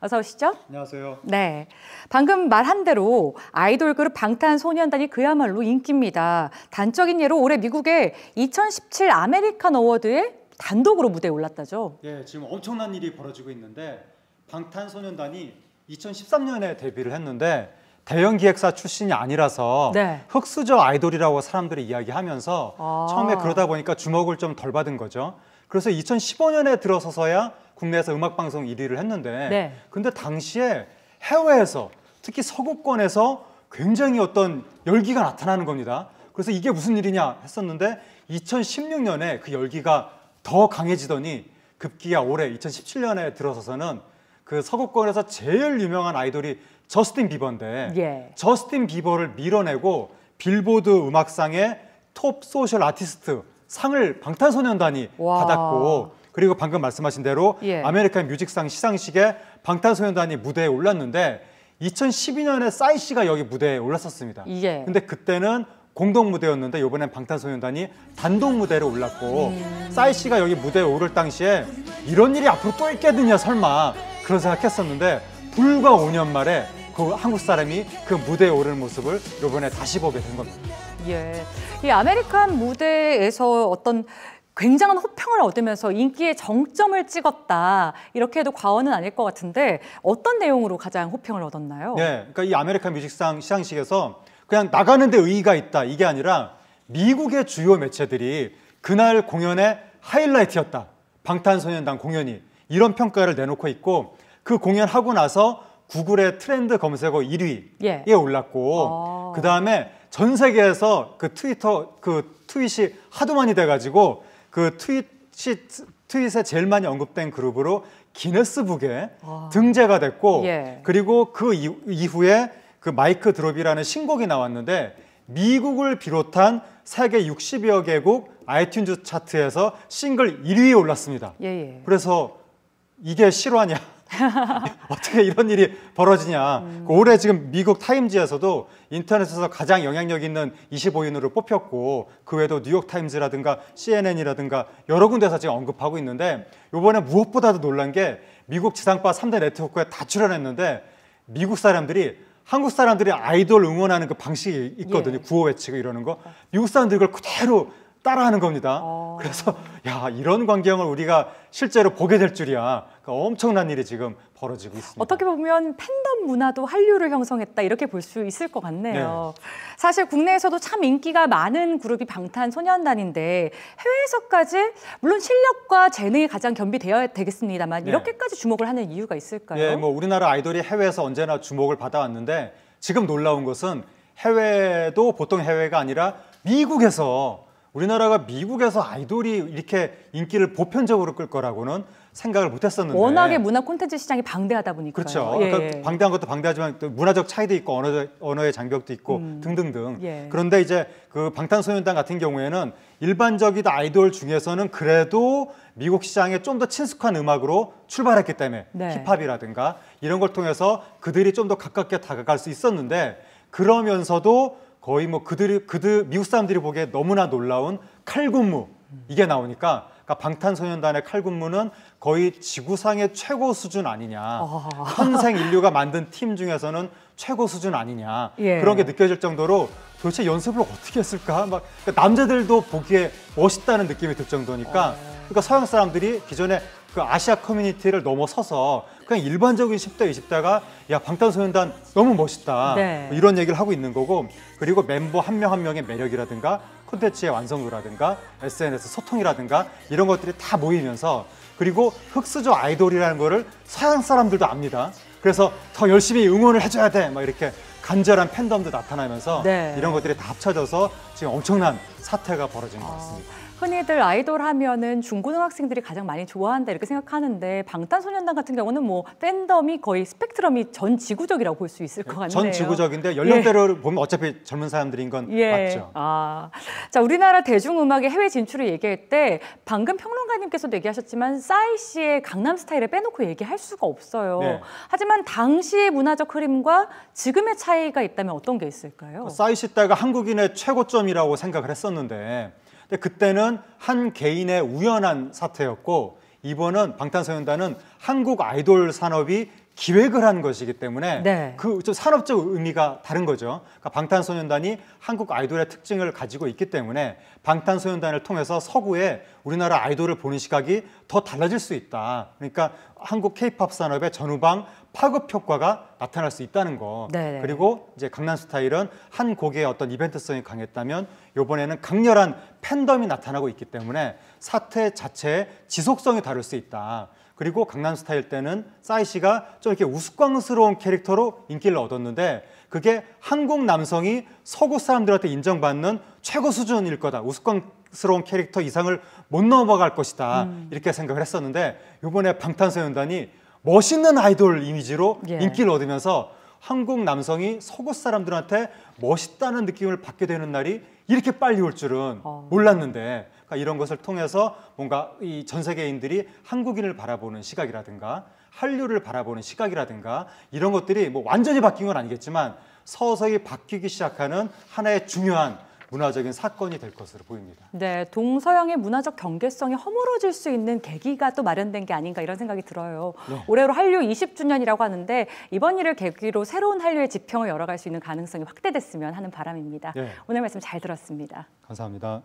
어서 오시죠. 안녕하세요. 네, 방금 말한 대로 아이돌 그룹 방탄소년단이 그야말로 인기입니다. 단적인 예로 올해 미국의 2017 아메리칸 어워드에 단독으로 무대에 올랐다죠. 예, 지금 엄청난 일이 벌어지고 있는데 방탄소년단이 2013년에 데뷔를 했는데 대형 기획사 출신이 아니라서 네. 흑수저 아이돌이라고 사람들이 이야기하면서 처음에 그러다 보니까 주목을 좀 덜 받은 거죠. 그래서 2015년에 들어서서야 국내에서 음악방송 1위를 했는데 네. 근데 당시에 해외에서 특히 서구권에서 굉장히 어떤 열기가 나타나는 겁니다. 그래서 이게 무슨 일이냐 했었는데 2016년에 그 열기가 더 강해지더니 급기야 올해 2017년에 들어서서는 그 서구권에서 제일 유명한 아이돌이 저스틴 비버인데 예. 저스틴 비버를 밀어내고 빌보드 음악상의 톱 소셜 아티스트 상을 방탄소년단이 와. 받았고 그리고 방금 말씀하신 대로 예. 아메리칸 뮤직상 시상식에 방탄소년단이 무대에 올랐는데 2012년에 싸이 씨가 여기 무대에 올랐었습니다. 예. 근데 그때는 공동 무대였는데 이번엔 방탄소년단이 단독 무대로 올랐고 싸이 씨가 여기 무대에 오를 당시에 이런 일이 앞으로 또 있겠느냐 설마 그런 생각했었는데 불과 5년 만에 그 한국 사람이 그 무대에 오르는 모습을 이번에 다시 보게 된 겁니다. 예, 이 아메리칸 무대에서 어떤 굉장한 호평을 얻으면서 인기의 정점을 찍었다 이렇게 해도 과언은 아닐 것 같은데 어떤 내용으로 가장 호평을 얻었나요? 네, 그러니까 이 아메리칸 뮤직상 시상식에서 그냥 나가는데 의의가 있다 이게 아니라 미국의 주요 매체들이 그날 공연의 하이라이트였다. 방탄소년단 공연이 이런 평가를 내놓고 있고 그 공연하고 나서 구글의 트렌드 검색어 1위에 예. 올랐고 그 다음에 전 세계에서 그 트윗이 하도 많이 돼가지고 그 트윗에 제일 많이 언급된 그룹으로 기네스북에 등재가 됐고 예. 그리고 그 이후에 그 마이크 드롭이라는 신곡이 나왔는데 미국을 비롯한 세계 60여 개국 아이튠즈 차트에서 싱글 1위에 올랐습니다. 예. 그래서 이게 실화냐? 어떻게 이런 일이 벌어지냐? 올해 지금 미국 타임즈에서도 인터넷에서 가장 영향력 있는 25인으로 뽑혔고 그 외에도 뉴욕 타임즈라든가 CNN이라든가 여러 군데서 지금 언급하고 있는데 이번에 무엇보다도 놀란 게 미국 지상파 3대 네트워크에 다 출연했는데 미국 사람들이 한국 사람들이 아이돌 응원하는 그 방식이 있거든요. 예. 구호 외치고 이러는 거. 미국 사람들이 그걸 그대로 따라하는 겁니다. 그래서 야 이런 광경을 우리가 실제로 보게 될 줄이야. 그러니까 엄청난 일이 지금 벌어지고 있습니다. 어떻게 보면 팬덤 문화도 한류를 형성했다 이렇게 볼 수 있을 것 같네요. 네. 사실 국내에서도 참 인기가 많은 그룹이 방탄소년단인데 해외에서까지 물론 실력과 재능이 가장 겸비되어야 되겠습니다만 네. 이렇게까지 주목을 하는 이유가 있을까요? 예, 뭐 우리나라 아이돌이 해외에서 언제나 주목을 받아왔는데 지금 놀라운 것은 해외도 보통 해외가 아니라 미국에서 우리나라가 미국에서 아이돌이 이렇게 인기를 보편적으로 끌 거라고는 생각을 못했었는데 워낙에 문화 콘텐츠 시장이 방대하다 보니까요. 그렇죠. 예. 그러니까 방대한 것도 방대하지만 또 문화적 차이도 있고 언어의 장벽도 있고 등등등. 예. 그런데 이제 그 방탄소년단 같은 경우에는 일반적인 아이돌 중에서는 그래도 미국 시장에 좀 더 친숙한 음악으로 출발했기 때문에 네. 힙합이라든가 이런 걸 통해서 그들이 좀 더 가깝게 다가갈 수 있었는데 그러면서도 거의 뭐 미국 사람들이 보기에 너무나 놀라운 칼군무 이게 나오니까 그러니까 방탄소년단의 칼군무는 거의 지구상의 최고 수준 아니냐. 현생 인류가 만든 팀 중에서는 최고 수준 아니냐. 예. 그런 게 느껴질 정도로 도대체 연습을 어떻게 했을까? 막 그러니까 남자들도 보기에 멋있다는 느낌이 들 정도니까 그러니까 서양 사람들이 기존에 그 아시아 커뮤니티를 넘어서서 그냥 일반적인 10대, 20대가 야 방탄소년단 너무 멋있다. 네. 뭐 이런 얘기를 하고 있는 거고 그리고 멤버 한 명 한 명의 매력이라든가 콘텐츠의 완성도라든가 SNS 소통이라든가 이런 것들이 다 모이면서 그리고 흑수저 아이돌이라는 거를 서양 사람들도 압니다. 그래서 더 열심히 응원을 해줘야 돼. 막 이렇게 간절한 팬덤도 나타나면서 네. 이런 것들이 다 합쳐져서 지금 엄청난 사태가 벌어진 것 같습니다. 흔히들 아이돌 하면은 중고등학생들이 가장 많이 좋아한다 이렇게 생각하는데 방탄소년단 같은 경우는 뭐 팬덤이 거의 스펙트럼이 전 지구적이라고 볼 수 있을 것 같네요. 전 지구적인데 연령대를 보면 어차피 젊은 사람들인 건 맞죠. 자, 우리나라 대중음악의 해외 진출을 얘기할 때 방금 평론가님께서도 얘기하셨지만 싸이 씨의 강남 스타일을 빼놓고 얘기할 수가 없어요. 네. 하지만 당시의 문화적 흐름과 지금의 차이가 있다면 어떤 게 있을까요? 싸이 씨 때가 한국인의 최고점이라고 생각을 했었는데 근데 그때는 한 개인의 우연한 사태였고 이번은 방탄소년단은 한국 아이돌 산업이 기획을 한 것이기 때문에 네. 그 좀 산업적 의미가 다른 거죠. 그러니까 방탄소년단이 한국 아이돌의 특징을 가지고 있기 때문에 방탄소년단을 통해서 서구에 우리나라 아이돌을 보는 시각이 더 달라질 수 있다. 그러니까 한국 K-팝 산업의 전후방 파급 효과가 나타날 수 있다는 거. 네네. 그리고 이제 강남스타일은 한 곡의 어떤 이벤트성이 강했다면 이번에는 강렬한 팬덤이 나타나고 있기 때문에 사태 자체의 지속성이 다를 수 있다. 그리고 강남스타일 때는 싸이 씨가 좀 이렇게 우스꽝스러운 캐릭터로 인기를 얻었는데 그게 한국 남성이 서구 사람들한테 인정받는 최고 수준일 거다. 우스꽝스러운 캐릭터 이상을 못 넘어갈 것이다. 이렇게 생각을 했었는데 이번에 방탄소년단이 멋있는 아이돌 이미지로 예. 인기를 얻으면서 한국 남성이 서구 사람들한테 멋있다는 느낌을 받게 되는 날이 이렇게 빨리 올 줄은 몰랐는데 그러니까 이런 것을 통해서 뭔가 이 전 세계인들이 한국인을 바라보는 시각이라든가 한류를 바라보는 시각이라든가 이런 것들이 뭐 완전히 바뀐 건 아니겠지만 서서히 바뀌기 시작하는 하나의 중요한 문화적인 사건이 될 것으로 보입니다. 네, 동서양의 문화적 경계성이 허물어질 수 있는 계기가 또 마련된 게 아닌가 이런 생각이 들어요. 네. 올해로 한류 20주년이라고 하는데 이번 일을 계기로 새로운 한류의 지평을 열어갈 수 있는 가능성이 확대됐으면 하는 바람입니다. 네. 오늘 말씀 잘 들었습니다. 감사합니다.